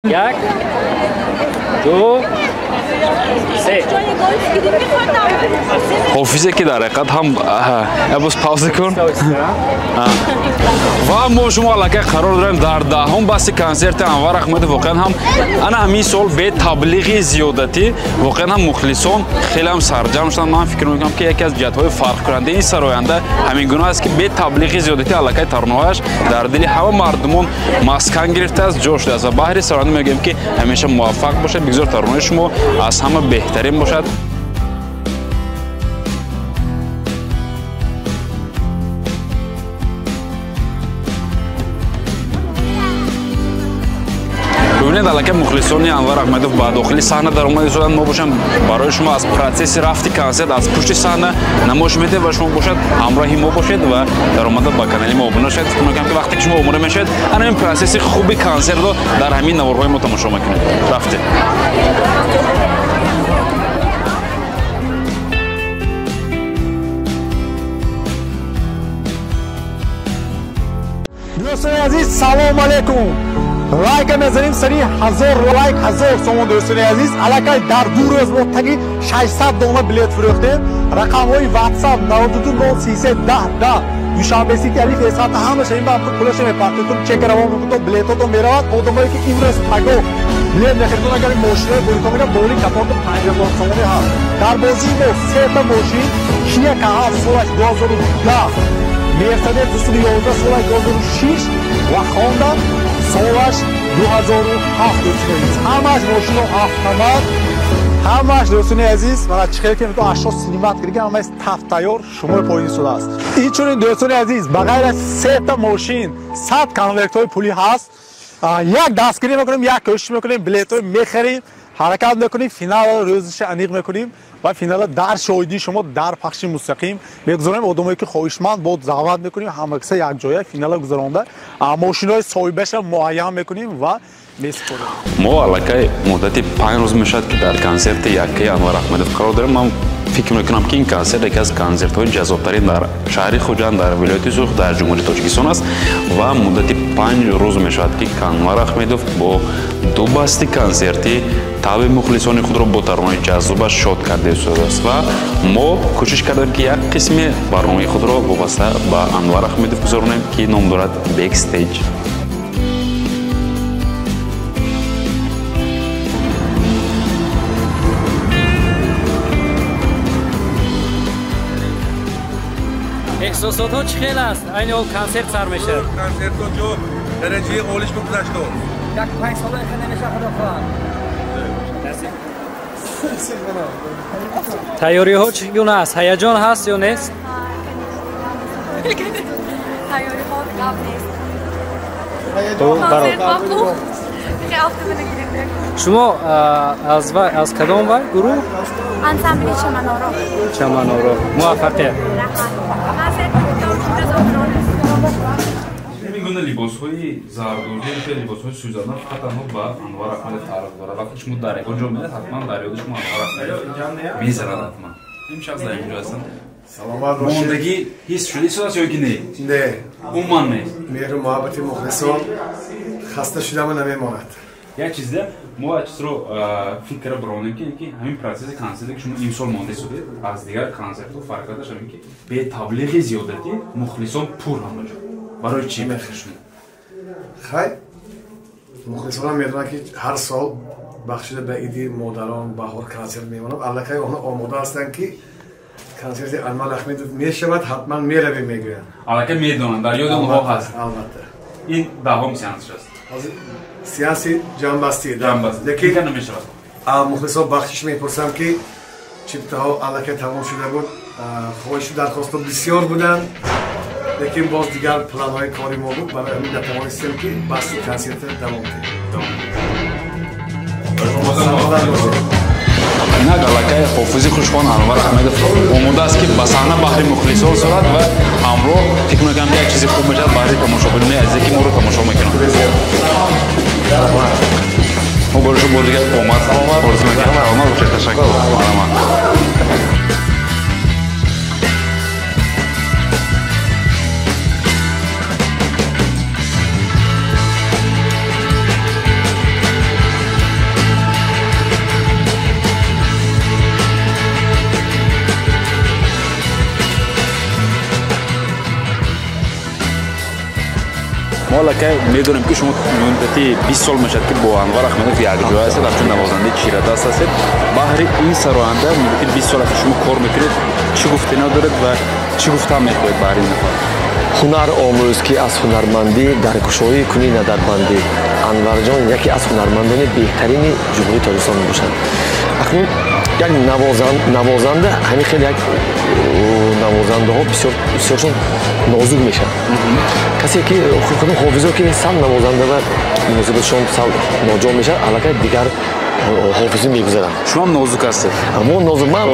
یک دو سه حافظه که در حقیقت هم ابوس پاوزه کن و ما شما علاقه قرار داریم در دهم بحث کنسرت انور احمدی. واقعا هم انا همین سال به تبلیغ زیادتی واقعا هم مخلصان خیلی هم سرجم شدن. من فکر میکنم که یکی از جهت‌های فرق کننده این سراینده همین گونه است که به تبلیغ زیادتی علاقه ترانه‌اش در دل همه مردمان مسکن گرفته است، جا شده است و بهر سراینده میگیم که همیشه موفق باشد، بگذار ترانه شما از همه بهترین باشد. ببینید علاقه مخلصانی انور احمدی با داخل صحنه در اومده شدن ما باشم برای شما از پروسس رفتی کنسرت از پشت صحنه نمایش میده و شما باشد همراهی ما باشید و در اومده با کانال ما ابونه شید. فکر میکنم که وقتی که شما ابونه میشید انا این پروسس خوبی کنسرت رو در همین نوارهای ما تماشا میکنید. رفته دوستان عزیز سلام علیکم. لایک می‌زنیم سری 1000 لایک 1000 سوم. دوستان عزیز علاقه در دو روز متقی 600 دانه بلیت فروختیم. رقم‌های واتساپ 929310 دوشنبه سی تعریف حساب همش این بابت پولش میپردازیم. چک روام میکنم بلیتاتو میرود آدمایی که امروز پگو بلیت نخریدن اگر ماشین بولی میره بولی کپورت 5000 سوم هست. در بازی ما سه تا ماشین کیا کاها سالش 2010 مرسدس 211 سالش 2006 و هوندا سالش 2007 همش ماشین автомат همش. دوستان عزیز من چخیر که تو 80 سینمات کردم اما است تفتایور شما پایین شده است. این چون دوستان عزیز بغیر از 3 تا ماشین 100 کانورت‌های پولی هست. یک دستگیری میکنیم، یک کوشش میکنیم، بلیط میخریم، حرکت میکنیم، فینال روزش انیق میکنیم و فینال در شاهدی شما در پخش مستقیم میگذاریم. آدمایی که خواهشمند بود دعوت میکنیم همکسه یک جای فینال گذرانده ماشینای صاحبش معین میکنیم و میسپریم. ما علاقه مدت 5 روز میشد که در کنسرت یکی انور احمدی قرار داریم. من فکر میکنم که این کنسرت یکی از کنسرت های جذابترین در شهر خوجند در ولایت سوخ در جمهوری تاجیکستان است و مدت 5 روز میشد که انور احمدی با دو بسته کنسرتی تابع مخلصان خود را با ترانه‌های جذابش شاد کرده است و ما کوشش کردیم که یک قسم برنامه خود را وابسته با انور احمدی گذارونیم که نام دارد بیک استیج. احساسات ها چه خیلی است؟ این حال کنسرت سر میشه. کنسرت رو جو درجه قولش بگذشت و یک 5 ساله که نمیشه خدا خواهد. تیاری ها چگونه است؟ هیجان هست یا نیست؟ تیاری ها قبل نیست. تو برای شما از کدام وای گروه؟ انسامبل چمنارو. چمنارو. موفقیت. این گونه لباس‌های زردوزی که لباس‌های سوزانه فقط تنها با انور احمدی تعلق دارد. وقتی شما در اونجا میاد حتما در یاد شما انور احمدی میذارد حتما. این شخص در اینجا هستن. سلامت باشید. موندگی حس شدی است یا که نه؟ نه. عموما نه. مهر و محبت مخلصان خسته شدم نمیماند. یک چیز ده ما چیز رو فکر برانیم که همین پروسس کنسرت که شما این سال مانده شدید از دیگر کنسرت‌ها فرقش همین که به تبلیغ زیادتی مخلصان پر هم باشه. برای چی میخشون؟ خیر مخلصان میدونن که هر سال بخشیده به ایدی مادران بهار کنسرت میمونم. علاقه آنها آماده هستند که کنسرت انور احمدی میشود حتما میرویم میگوین. علاقه میدونن در یاد اونها هست. البته. این دوام سیانس است. سیاسی جنبستی لیکن نمیشه. مخلصان بخشش میپرسم که چپتاها علاقه تمام شده بود. خواهش درخواست بسیار بودن. لیکن باز دیگر پلان‌های کاری ما بود برای همین نتوانستیم که بحث کنسرت دوام بدیم. این علاقه حافظی خوشخوان انور احمدی آماده است که به صحنه بهر مخلصان سرد و همراه فکر می‌کنم که یک چیز خوب میشه برای تماشاگران عزیزی که ما رو تماشا می‌کنن. ما برای شما دیگه اومد آرزو می‌کنم. تشکر. حالا که میدونیم که شما مدتی 20 سال میشد که با انور احمدی یک جای هستید در نوازنده چیرده هستید بهر این سراینده مدتی 20 سال شما کار میکنید چی گفتنی دارید و چی گفتم میخواهید بهر این نفر هنر آموز که از هنرمندی در کشایی کنی نه در بندی انور جان یکی از هنرمندان بهترین جمهوری تاجیکستان میباشد اکنون یک نوازنده همین خیلی یک نوازنده ها بسیارشون نازک میشه کسی که خودم حافظه که سال نوازنده و موسیقیشون سال ناجا میشه علاقه دیگر حافظی میگذارم شما نازک هستید اما نازک من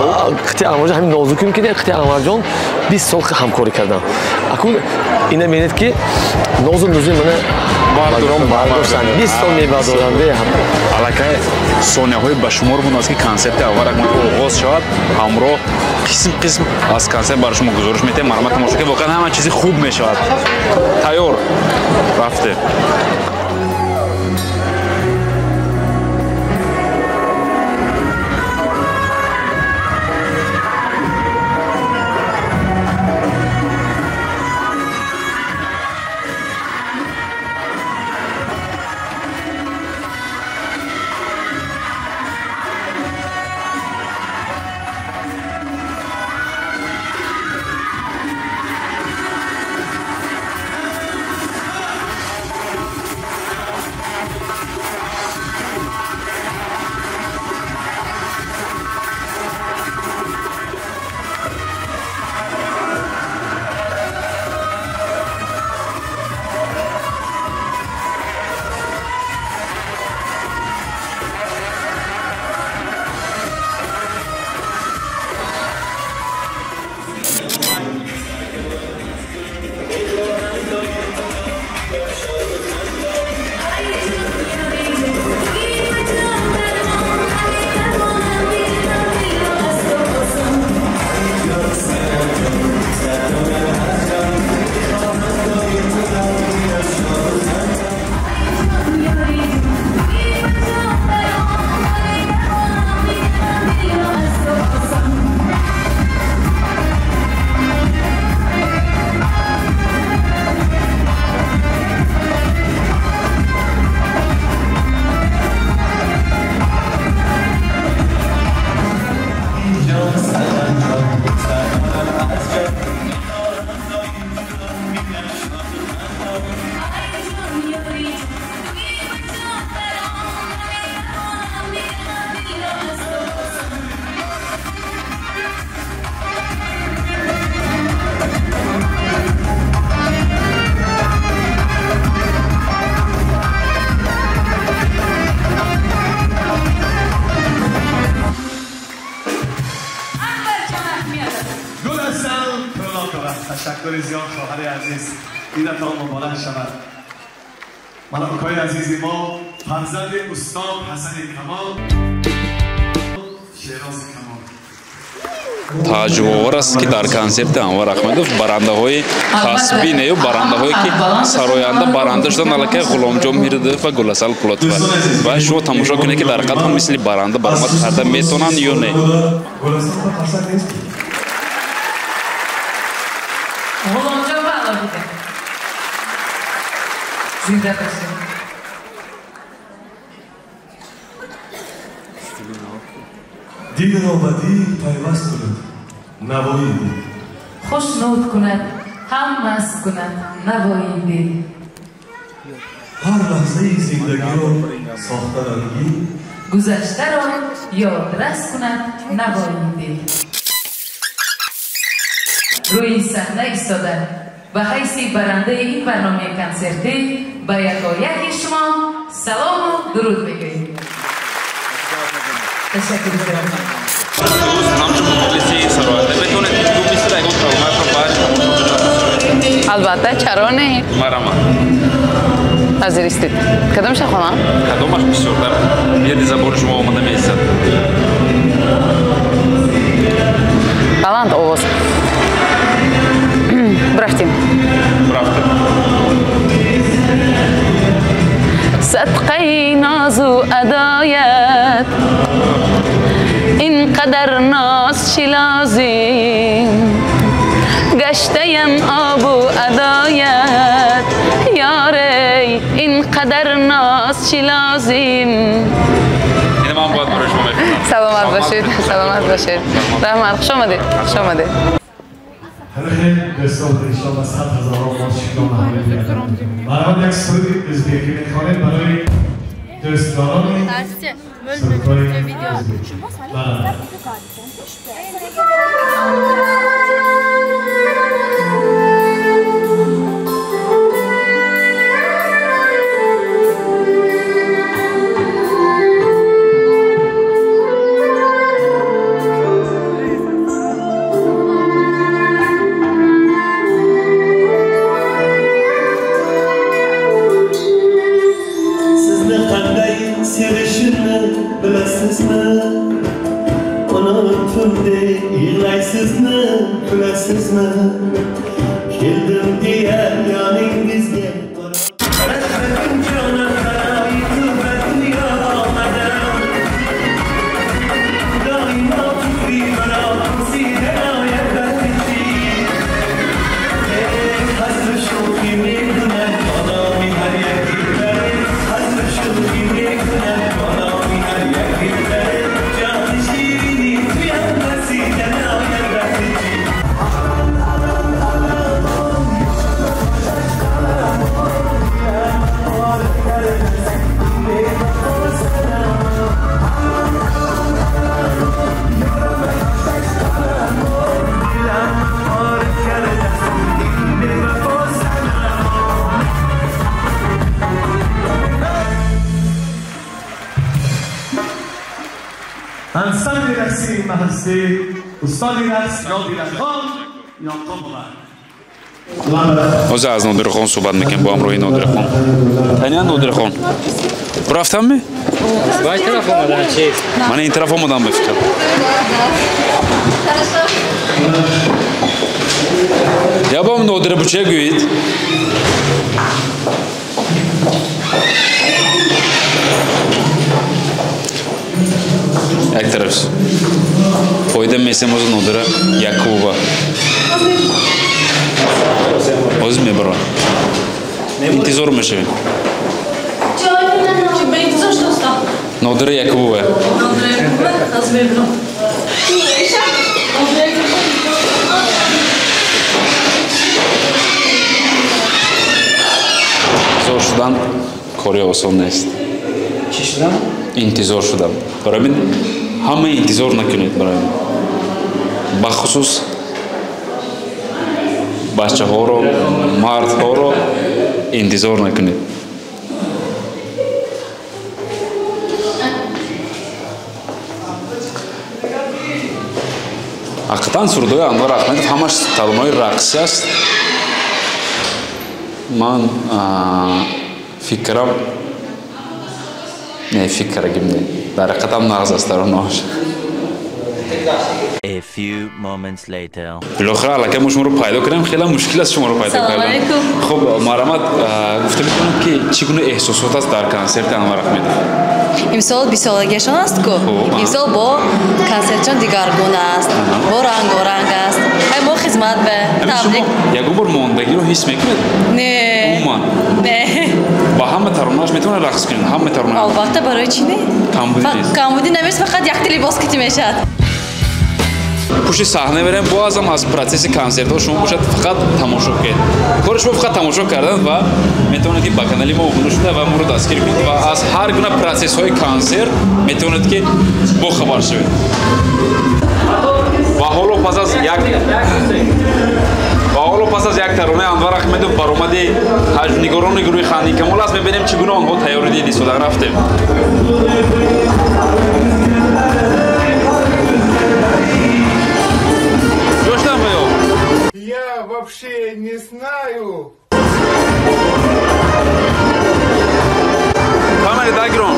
خطی انور جان همین نازکیم که خطی انور جان 20 سال همکاری کردم اکنون اینه میبینید که نازک من برداشتن 20 سال میبردارنده علاقه ثانیه های بشمار بود است که کنسرت انور احمدی آغاز شد همراه قسم از کنسرت برای شما گزارش میده مرحمت تماشا که واقعا همه چیزی خوب میشود تیار رفته تشکر زیاد خواهر عزیز این اتاق مبارک شود ملائکای عزیز ما فرزند استاد حسن کمال شیراز کمال تاج‌آور است که در کنسرت انور احمدی برنده‌های خاصبین و برنده‌هایی که سراینده برنده شدن علاقه غلامجان میردف و گلسل پلاتفر و شما تماشا کنید که در قد هم مثل برنده برآمد کرده میتونن یا نه غلامجان بالا بوده زنده باشید دید را به دید پیوست کند نوایی دید خوشنود کند هم مست کند نوایی دید هر لحظه زندگی را ساخته رنگی گذشته را یادرس کند نوایی دید روی صحنه ایستاده و حیث برنده این برنامه کنسرتی به یکایک شما سلام و درود بگویید. تشکر می‌کنم. البته چرا نه؟ مرحبا. حاضر استید. کدامش خواهم؟ کدامش بسیار یه زبان شما آمده می‌ایستد. بلند آواز. برفتیم. صدقه ناز و ادایت اینقدر ناز چی لازم گشتیم آب و ادایت یار قدر ناز چی لازم. اینه من باید برای شما بکنم. سلامت باشید. سلامت باشید. رحمت خوش آمدید. خوش آمدید. خیلی دوستان انشالله 100,000 باز شکلان همه بیادم. برای یک سرودی ازبیکی میخوانیم برای دوستداران سرودهای ازبیکی. Geldim diye yaningizga انسان رقصی محسی استاد رقص یادی رقام یاقوب اوزا از نادر خان صحبت میکنم با امروی نادر خان. تنیا نادر خان. رفتم می؟ باید طرف آمدن چی؟ من این طرف آمدم بفکرم. یا با هم نادر بچه گوید؟ یک طرف پایده میسیم از نادره یکوبا از میبرن انتظار میشویم نادره یکوبا از میبرن انتظار شدن کاری آسان نیست. چی شدن؟ انتظار شدن. برای من همه انتظار نکنید برای من. بخصوص بچه ها رو مرد ها رو انتظار نکنید. حقیقتا سرودهای انور احمدیف همش ترانه‌های رقصی است. من فکرم نه فکرم نه در حقیقتم نغز است ترانه‌هاش. A few moments later. بالاخره علاقه ما شما رو پیدا کردیم. خیلی مشکل است شما رو پیدا کردن. سلام علیکم. خب مرحمت گفته می‌کنم که چگونه احساسات است در کنسرت انور احمدیف؟ امسال 20 سالگیشان است کو. امسال با کنسرتشان دیگرگونه است. با رنگارنگ است. های ما خدمت به تبریک. یک بار ماندگی رو حس میکنید؟ نه. عموما. نه. با همه ترانه‌اش میتونه رقص کنید. همه ترانه. البته برای چی نه؟ کمبودی نیست. کمبودی نمیشه فقط یک لباس کتی میشد. پشت صحنه بریم بازم از پروسس کنسرت ها شما باید فقط تماشا کنید. کار شما فقط تماشا کردن و میتونید که با کانال ما عبور شده و ما رو دستگیر کنید و از هر گونه پروسس های کنسرت میتونید که با خبر شوید. و حالا پس از یک ترانه انور احمدیف برآمده حجم‌نگاران گروه خانه کمال است ببینیم چگونه آنها تیاری دیدی شدن رفتیم. Я вообще не знаю. Камера дагрон.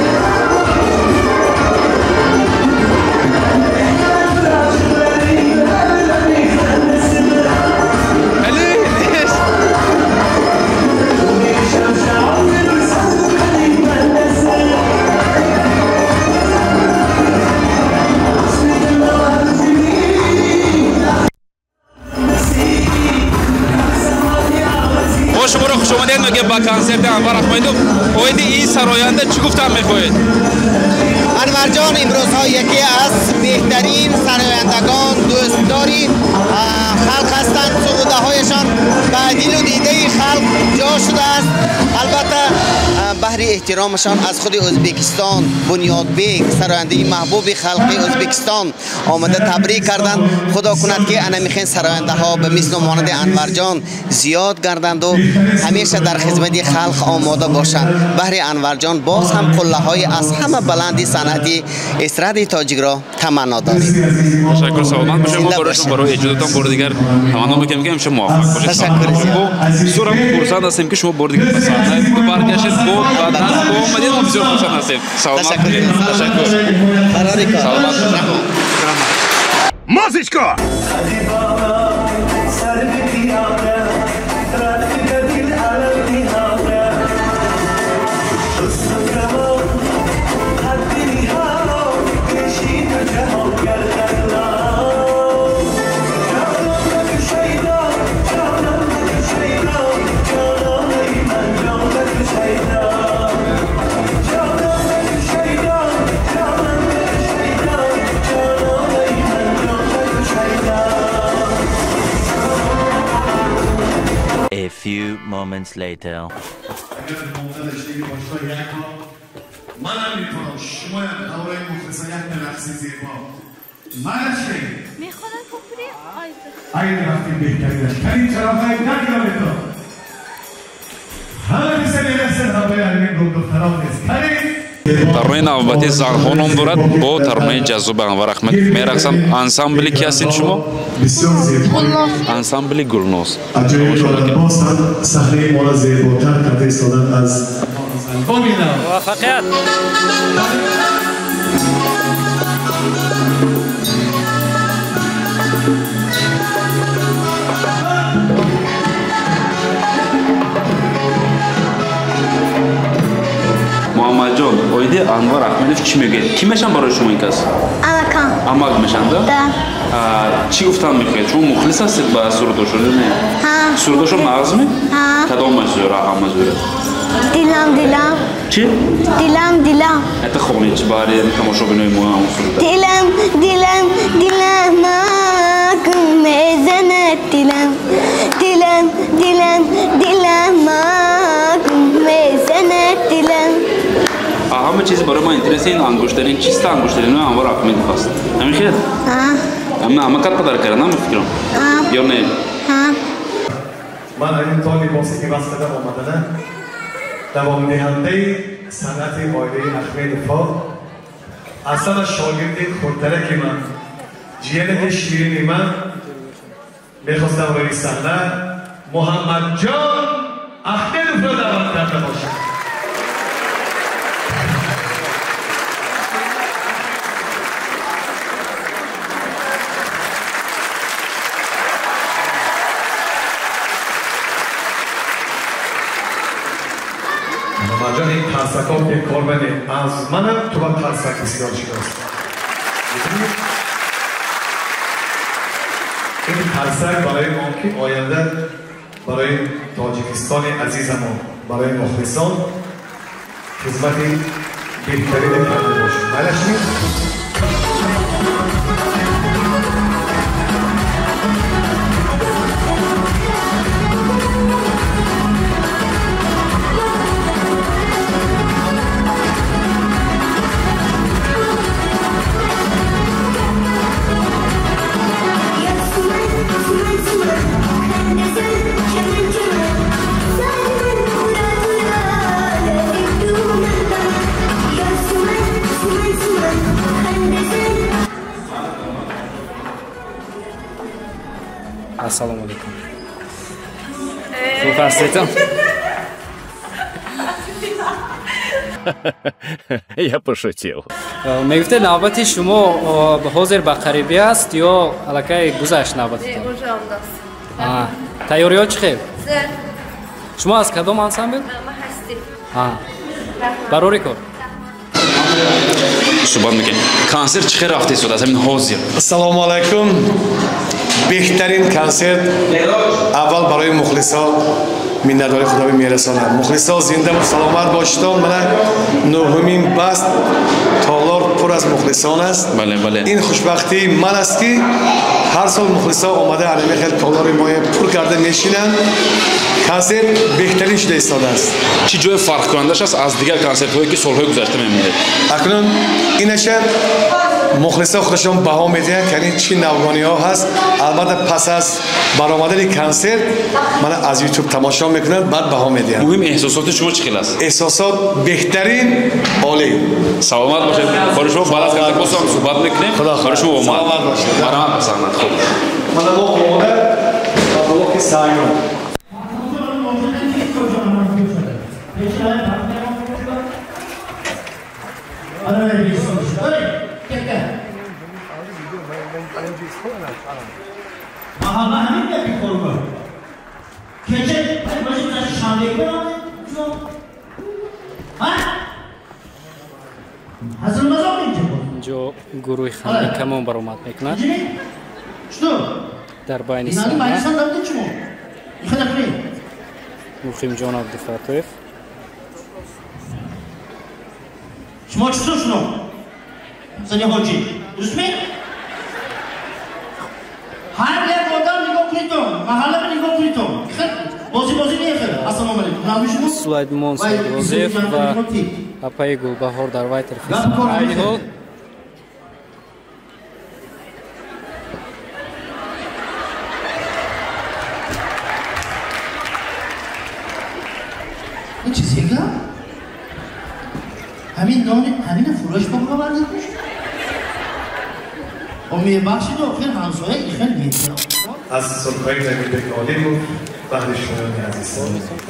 شما رو خوش آمدید میگه با کنسرت انور احمدیف پاید این سراینده چی گفتن میخواید؟ انور جان امروز ها یکی از بهترین سرایندگان دوستداری خلق هستند. سروده هایشان به دل و دیده خلق جا شده است. البته بهر احترامشان از خود ازبکستان بنیاد بیگ سراینده محبوب خلق ازبکستان آمده تبریک کردند. خدا کند که انا میخواین سراینده ها به مثل و مانند انور جان زیاد گردند و همیشه در خدمت خلق آماده باشند. بهر انور جان باز هم قله های از همه بلندی صنعتی استراد تاجیک را تمنا داریم. تشکر سلامت باشید. ما برای ایجادتان بار دیگر تمنا میکنیم که همیشه موفق باشید. تشکر. سورم پرسان هستیم که شما بار دیگر پسند تو برگشتید بود بعد از اومدید ما بسیار خوشحال هستیم. سلامت. تشکر. قراری کار. سلامت. Музычка! A few moments later. ترانه نوبتی زن خانم دارد با ترانه جذاب انور احمد میرقصند. انسامبلی کی هستین شما؟ انسامبلی گلناز. صحنه ما را زیباتر کرده ایستادن از موفقیت. محمد جان اویدی انور احمدیف چی میگه؟ کی میشن برای شما این کس؟ امکان. اماگ میشن ده؟ چی گفتن میخواید؟ شما مخلص هستید با سروداشو نه؟ سروداشو مغز می؟ کدام مزوره؟ همه مزوره؟ دیلم. چی؟ دیلم. حتی خونی چی باری تماشا بینوی ما همون سروده؟ دیلم ماکم میزند دیلم ماکم میزند دیلم. همه چیز برای ما انترسی این انگشترین چیست انگشترین و انور احمد خواست. همین خیر؟ همه کار پدر کردن هم فکرم. یا نه؟ من این طالباسی که واسه دم آمدنه دوام دهنده صنعت عائله احمد فا اصلا شاگرد خودتره که من جیانه شیرین من میخواستم روی صحنه محمد جان احمد فا دعوت کرده باشم. محمد این ترسکات یک کار بده از منم تو با ترسک بسیار شناست. این ترسک برای ما که آینده برای تاجیکستان عزیزمون برای مخلصان خدمت بهترین کرده باشیم. بلشیم؟ Assalomu alaykum. خوب هستید؟ Я пошутил. میگفته نوبت شما حاضر به قریبی است یا الکی گذشت نوبتتون؟ اونجا تیاری ها چی خیلی؟ شما از کدام انسامبل؟ ما هستیم. برای کار؟ صحبت میکنیم. کنسرت چی خیلی رفته شده از همین حاضر؟ السلام علیکم. بهترین کنسرت اول برای مخلصا minnatdori Xudoga میرسانم. مخلصا زنده و سلامت باشید. من نهمین بست تالار پر از مخلصان است. بله. این خوشبختی من است که هر سال مخلصا آمده علمی خیلی تالار ما پر کرده میشینن. کنسرت بهترین شده ایستاده است. چی جای فرق کنندش است از دیگر کنسرت هایی که سالهای گذشته میمونه؟ اکنون اینش مخلصا خودشون بها میدهند که یعنی چی نوگانی ها هست. البته پس از برآمدن کنسرت من از یوتیوب تماشا میکنم بعد بها میدهند. مهم احساسات شما چی خیلی است؟ احساسات بهترین عالی. سلامت باشید. برای شما بعد از کنسرت با هم صحبت میکنیم. برای شما با ما. سلامت باشید. مرحبا بسامد. خوب. من با خود بابا سایون. Mahalle hemen de bir korku. Gece başımıza şanlıya koyalım. Ha? Hazırmaz olmayınca bu. جو گروه خانه کمان برآمد میکند در بین صحنه مقیم جان عبدالفتاح شما چطور شنو؟ زنی حاجی درست می؟ هر یک آدم نگاه کنیدون محله به نگاه کنیدون بازی نیخیر السلام علیکم سلیمان سیدوزیف و اپای گلبهار در وای طرف سرایل این چیزی که همین فروش بگو بردارش امید بخشید و خیلی همسایه خیلی میتونم از سلطهای زمین عالی بود بحر شما عزیزان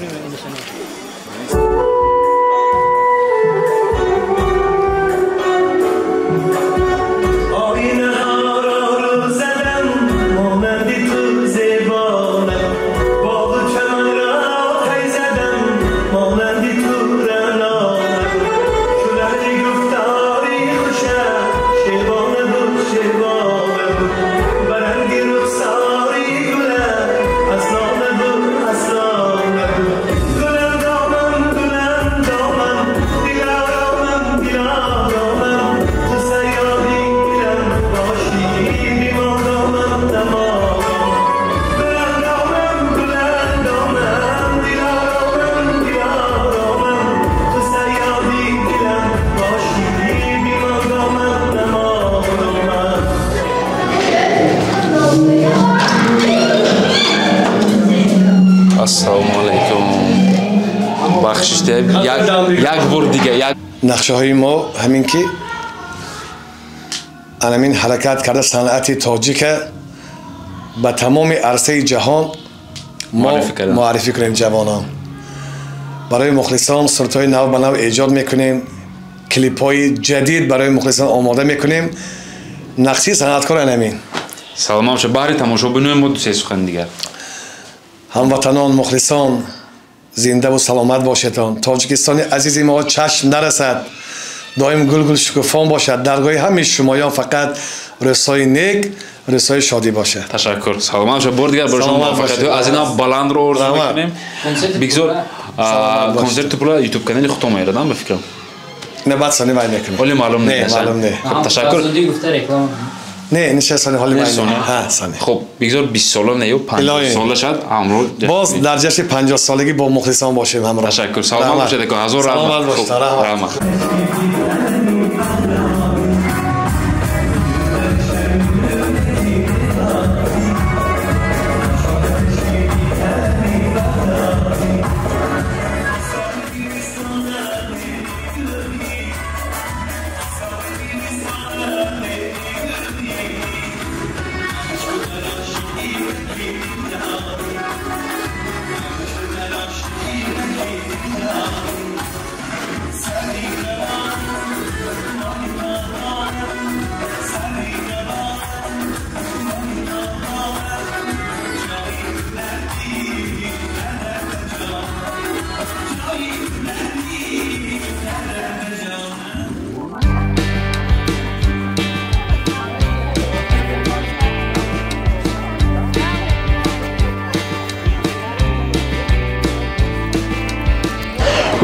یک بار دیگه نقشه های ما همین که همین حرکت کرده صنعت تاجیک به تمام عرصه جهان ما معرفی کنیم جوانان برای مخلصان صورتهای نو به نو ایجاد میکنیم کلیپ های جدید برای مخلصان آماده میکنیم نقشی صنعتکار همین سلام باشه بحری تماشا بینویم ما دو سه سخن دیگر هموطنان مخلصان زنده و سلامت باشید. تاجیکستان عزیز ما چشم نرسد دائم گل شکوفان باشد درگاه همه شمایان فقط رسای نیک رسای شادی باشه. تشکر سلامت باشه بار دیگر برای شما موفقیت از اینا بلند رو آرزو میکنیم. بگذار کنسرت پولا یوتیوب کانال خودم میردم به فکرم نه بعد ثانیه وای میکنم ولی معلوم نیست معلوم نه تشکر نه نشه ثانیه حالی وای ها ثانیه خب بگذار 20 ساله نه 50 ساله شد امروز باز در جشن 50 سالگی با مخلصان باشیم همراه. تشکر سلامت باشید که هزار رحمت.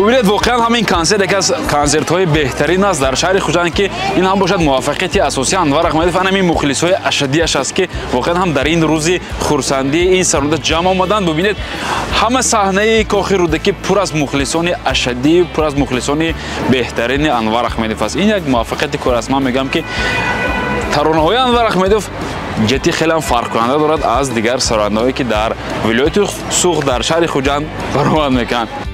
ببینید واقعا همین کنسرت یکی از کنسرت‌های بهترین است در شهر خوجند که این هم باشد موفقیت اساسی انور احمدیف. همین مخلص‌های اشدیش است که واقعا هم در این روز خرسندی این سرود جمع آمدند. ببینید همه صحنه کاخ رودکی پر از مخلصان اشدی، پر از مخلصان بهترین انور احمدیف است. این یک موفقیت کار است. من میگم که ترانه‌های انور احمدیف جدی خیلی فرق کننده دارد از دیگر سرودهایی که در ولایت سوخت در شهر خوجند برآمد میکنند.